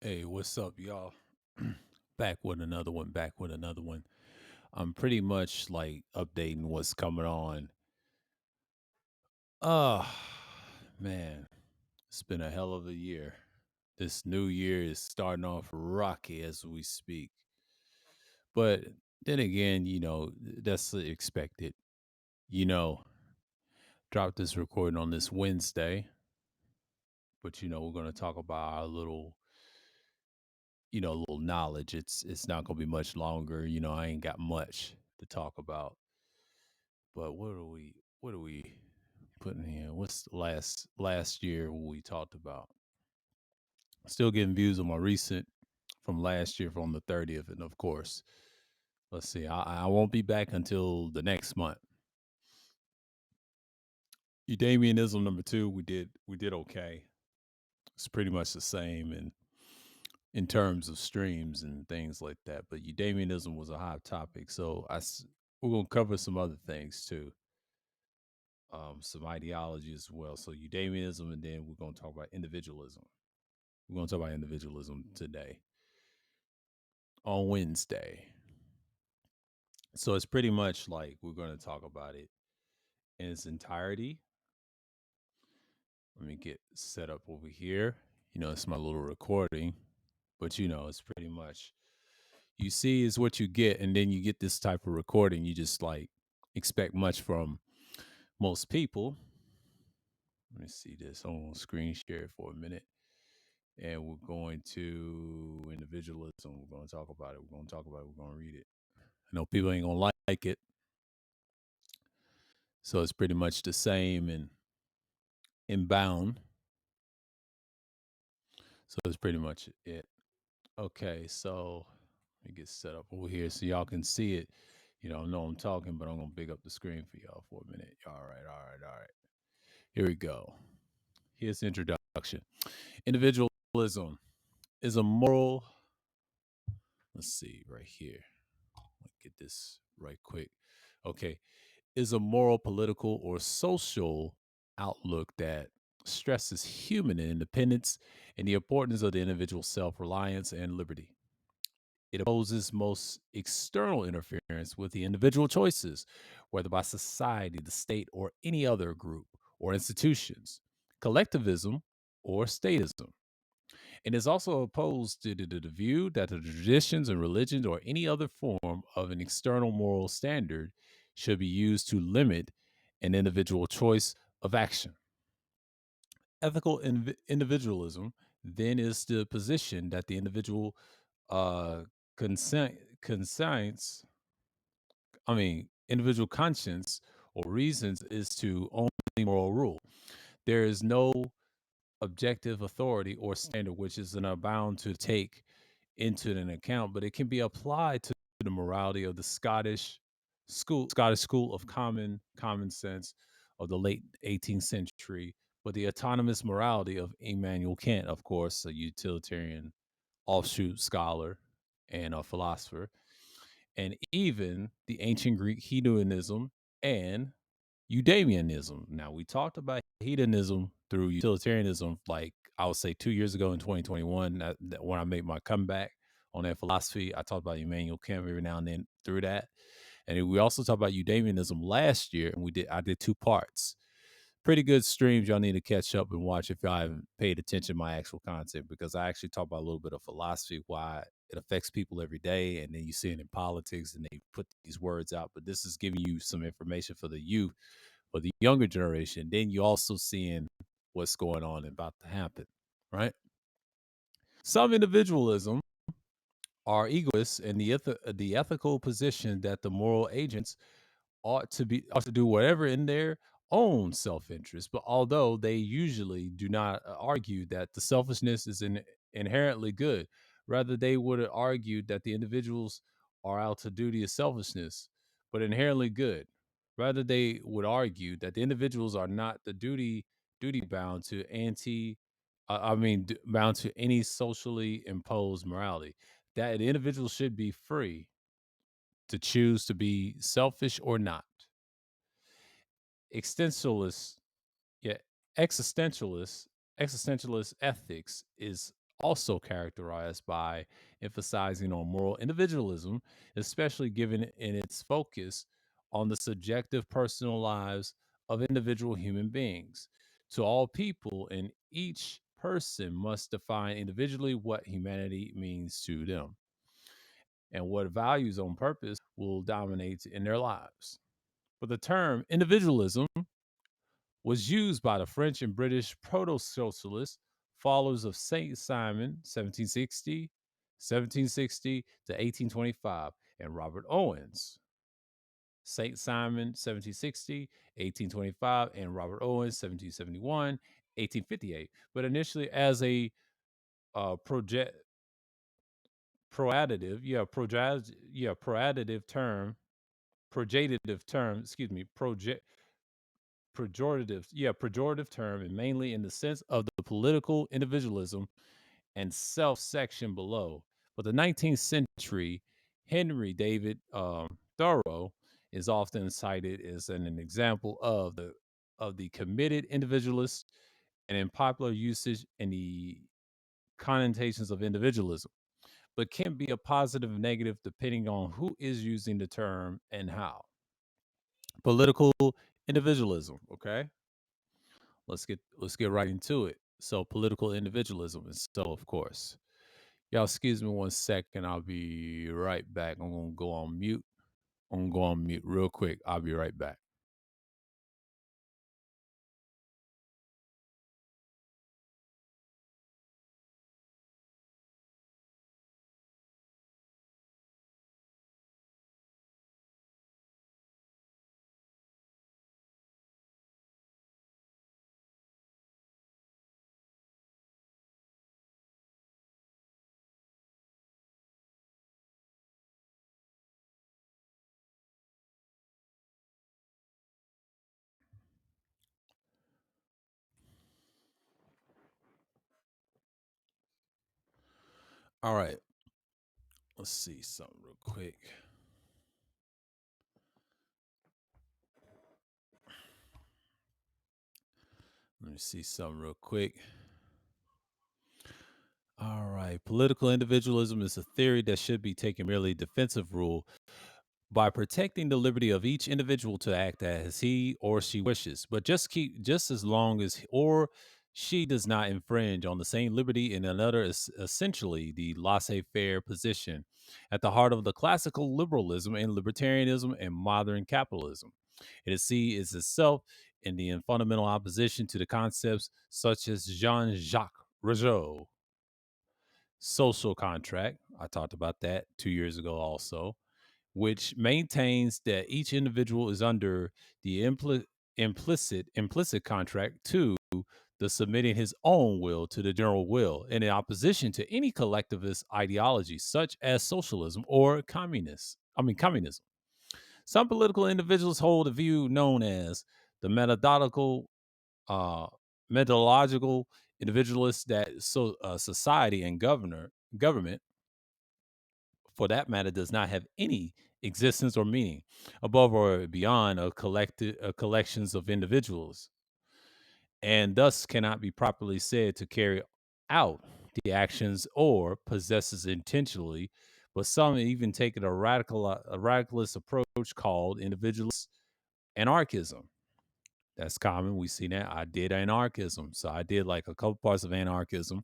Hey, what's up, y'all? Back with another one, back with another one. I'm pretty much like updating what's coming on. Oh, man, it's been a hell of a year. This new year is starting off rocky as we speak. But then again, that's expected. You know, Drop this recording on this Wednesday, but we're going to talk about our little knowledge. It's not going to be much longer. I ain't got much to talk about. But what are we putting here? What's the last year we talked about? Still getting views on my recent from last year from the 30th, and of course, let's see. I won't be back until the next month. Eudamianism number two, we did okay. It's pretty much the same in terms of streams and things like that. But Eudamianism was a hot topic, so we're gonna cover some other things too, some ideology as well. So Eudamianism, and then we're gonna talk about individualism. We're going to talk about individualism today on Wednesday. So it's pretty much like we're going to talk about it in its entirety. Let me get set up over here. It's my little recording, but it's pretty much you see is what you get, and then you get this type of recording. You just like expect much from most people. Let me see this. I'm going to screen share it for a minute. And we're going to individualism. We're going to talk about it. We're going to talk about it. We're going to read it. I know people ain't going to like it. So it's pretty much the same in bound. So it's pretty much it. Okay, so let me get set up over here so y'all can see it. I know I'm talking, but I'm gonna big up the screen for y'all for a minute. All right, all right, all right. Here we go. Here's the introduction. Individualism is a moral. Let's see right here. Let get this right quick. Okay, is a moral, political, or social outlook that stresses human independence and the importance of the individual self reliance and liberty. It opposes most external interference with the individual choices, whether by society, the state, or any other group or institutions, collectivism, or statism. And is also opposed to the view that the traditions and religions or any other form of an external moral standard should be used to limit an individual choice of action. Ethical individualism then is the position that the individual uh, conscience, individual conscience or reasons is to only moral rule. There is no objective authority or standard which is not bound to take into an account, but it can be applied to the morality of the Scottish school of common sense of the late 18th century, but the autonomous morality of Immanuel Kant, of course, a utilitarian offshoot scholar and a philosopher, and even the ancient Greek hedonism and Eudamianism. Now, we talked about hedonism through utilitarianism, like I would say 2 years ago in 2021, when I made my comeback on that philosophy. I talked about Immanuel Kant every now and then through that. And then we also talked about Eudamianism last year, and I did two parts. Pretty good streams. Y'all need to catch up and watch if y'all haven't paid attention to my actual content, because I actually talk about a little bit of philosophy, why it affects people every day, and then you see it in politics, and they put these words out. But this is giving you some information for the youth, for the younger generation. Then you also seeing what's going on and about to happen, right? Some individualism are egoists, and the ethical position that the moral agents ought to do whatever in their own self-interest. But although they usually do not argue that the selfishness is inherently good, rather they would argue that the individuals are out to do the selfishness but inherently good. Rather they would argue that the individuals are not the duty bound to bound to any socially imposed morality, that the individual should be free to choose to be selfish or not. Existentialist, yeah, existentialist ethics is also characterized by emphasizing on moral individualism, especially given in its focus on the subjective personal lives of individual human beings. To all people, and each person must define individually what humanity means to them and what values on purpose will dominate in their lives. But the term individualism was used by the French and British proto socialists, followers of Saint Simon, 1760 to 1825, and Robert Owens. Saint Simon, 1760, 1825, and Robert Owens, 1771, 1858. But initially as a project proadditive, proadditive term, projectative term, excuse me, pejorative term, and mainly in the sense of the political individualism and self section below. But the 19th century, Henry David Thoreau is often cited as an example of the committed individualist and in popular usage and the connotations of individualism, but can be a positive and negative depending on who is using the term and how. Political individualism, okay? Let's get right into it. So political individualism is so of course. Y'all excuse me one second. I'll be right back. I'm gonna go on mute. I'm gonna go on mute real quick. I'll be right back. All right. Let's see something real quick. Let me see something real quick. All right. Political individualism is a theory that should be taken merely defensive rule by protecting the liberty of each individual to act as he or she wishes, but just as long as he or she does not infringe on the same liberty in another is essentially the laissez-faire position at the heart of the classical liberalism and libertarianism and modern capitalism. It sees itself in the fundamental opposition to the concepts such as Jean-Jacques Rousseau social contract. I talked about that 2 years ago also, which maintains that each individual is under the implicit contract to the submitting his own will to the general will in opposition to any collectivist ideology such as socialism or communism. Some political individuals hold a view known as the uh, methodological individualists that society and government for that matter, does not have any existence or meaning above or beyond a collections of individuals, and thus cannot be properly said to carry out the actions or possesses intentionally. But some even take it a radicalist approach called individualist anarchism. That's common. We see that. I did anarchism, so I did like a couple parts of anarchism,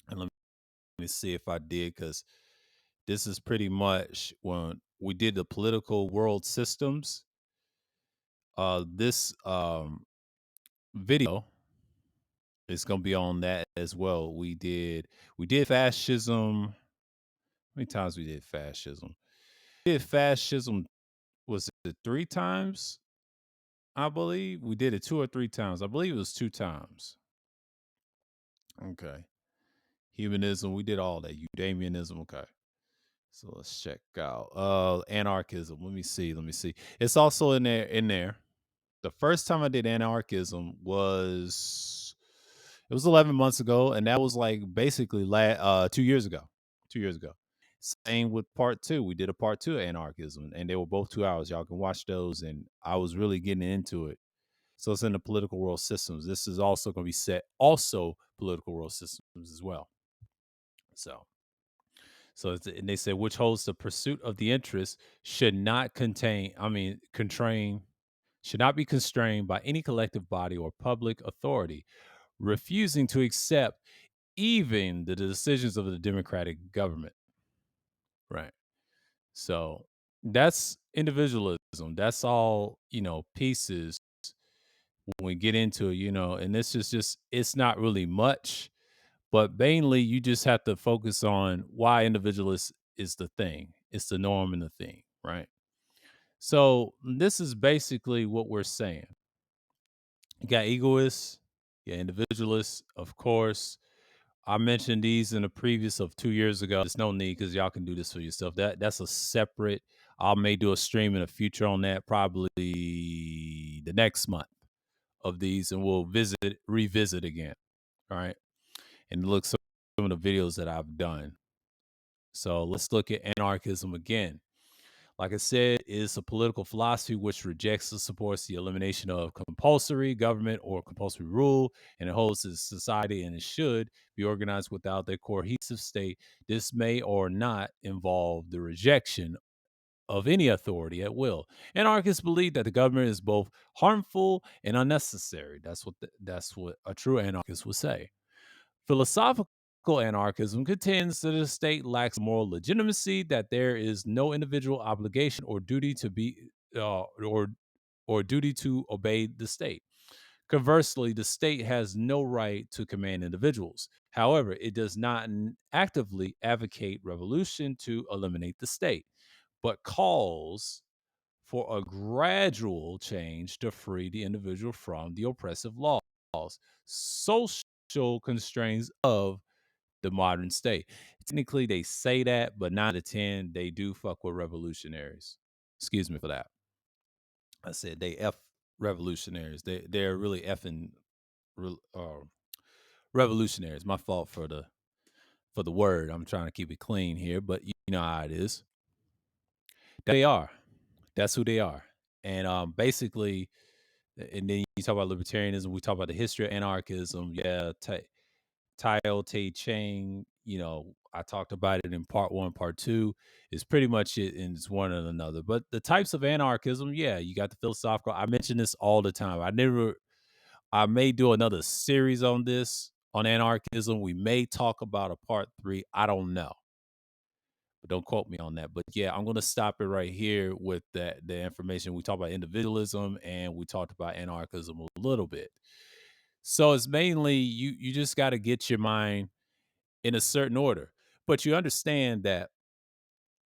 and let me see if I did because this is pretty much when we did the political world systems. This video is gonna be on that as well. We did fascism. How many times we did fascism? We did fascism was it 3 times? I believe we did it 2 or 3 times. I believe it was 2 times. Okay. Humanism, we did all that. Eudemianism, okay. So let's check out anarchism. Let me see. It's also in there. The first time I did anarchism was it was 11 months ago, and that was like basically 2 years ago. 2 years ago. Same with part two. We did a part two of anarchism, and they were both 2 hours. Y'all can watch those, and I was really getting into it. So it's in the political world systems. This is also going to be set also political world systems as well. So, and they said, which holds the pursuit of the interest should not should not be constrained by any collective body or public authority, refusing to accept even the decisions of the democratic government. Right. So that's individualism. That's all, pieces when we get into it, and this is just, it's not really much, but mainly you just have to focus on why individualist is the thing. It's the norm and the thing, right? So this is basically what we're saying. You got egoists, you got individualists, of course. I mentioned these in a previous of 2 years ago. There's no need because y'all can do this for yourself. That's a separate. I may do a stream in the future on that, probably the next month of these, and we'll revisit again. All right, and look some of the videos that I've done. So let's look at anarchism again. Like I said, it's a political philosophy which rejects or supports the elimination of compulsory government or compulsory rule, and it holds that society and it should be organized without their cohesive state. This may or not involve the rejection of any authority at will. Anarchists believe that the government is both harmful and unnecessary. That's what a true anarchist would say. Philosophical anarchism contends that the state lacks moral legitimacy, that there is no individual obligation or duty to be or duty to obey the state. Conversely, the state has no right to command individuals. However, it does not actively advocate revolution to eliminate the state, but calls for a gradual change to free the individual from the oppressive laws, social constraints of the modern state. Technically, they say that, but 9 to 10, they do fuck with revolutionaries. Excuse me for that. I said they f revolutionaries. They're really effing revolutionaries. My fault for the word. I'm trying to keep it clean here, but you know how it is. They are. That's who they are. And basically, and then you talk about libertarianism. We talk about the history of anarchism. Yeah, Tao Te Ching, I talked about it in part one, part two. Is pretty much it, and it's one and another. But the types of anarchism, yeah, you got the philosophical. I mention this all the time. I may do another series on this, on anarchism. We may talk about a part three. I don't know. But don't quote me on that. But yeah, I'm gonna stop it right here with the information. We talked about individualism and we talked about anarchism a little bit. So it's mainly you just got to get your mind in a certain order. But you understand that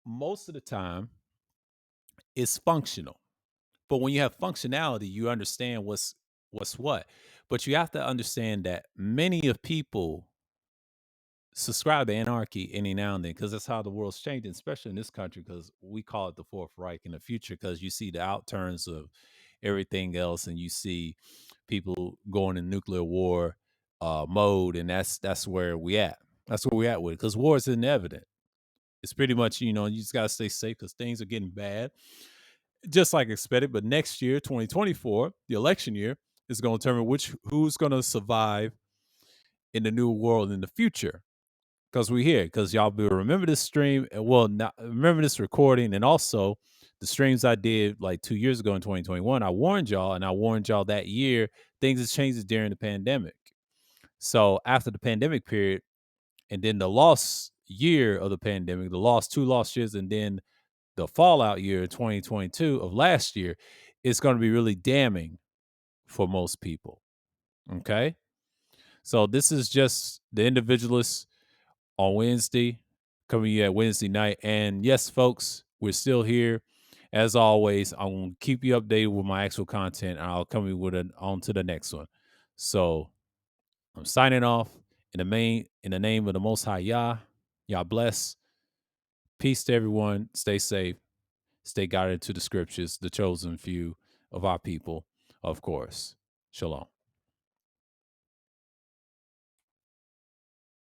most of the time it's functional. But when you have functionality, you understand what's what. But you have to understand that many of people subscribe to anarchy any now and then because that's how the world's changing, especially in this country, because we call it the Fourth Reich in the future, because you see the outturns of everything else and you see people going in nuclear war mode, and that's where we at. That's where we at with it, because war is inevitable. It's pretty much, you just got to stay safe because things are getting bad, just like expected. But next year, 2024, the election year, is going to determine who's going to survive in the new world in the future. Because we here, because y'all will remember this stream, well, not remember this recording, and also the streams I did like 2 years ago in 2021. I warned y'all, and I warned y'all that year things has changed during the pandemic. So after the pandemic period, and then the lost year of the pandemic, the two lost years, and then the fallout year 2022 of last year, it's going to be really damning for most people. Okay, so this is just the individualists on Wednesday, coming you at Wednesday night. And yes, folks, we're still here. As always, I'm going to keep you updated with my actual content, and I'll come with on to the next one. So I'm signing off in the name of the Most High Yah. Yah bless. Peace to everyone. Stay safe. Stay guided to the scriptures, the chosen few of our people, of course. Shalom.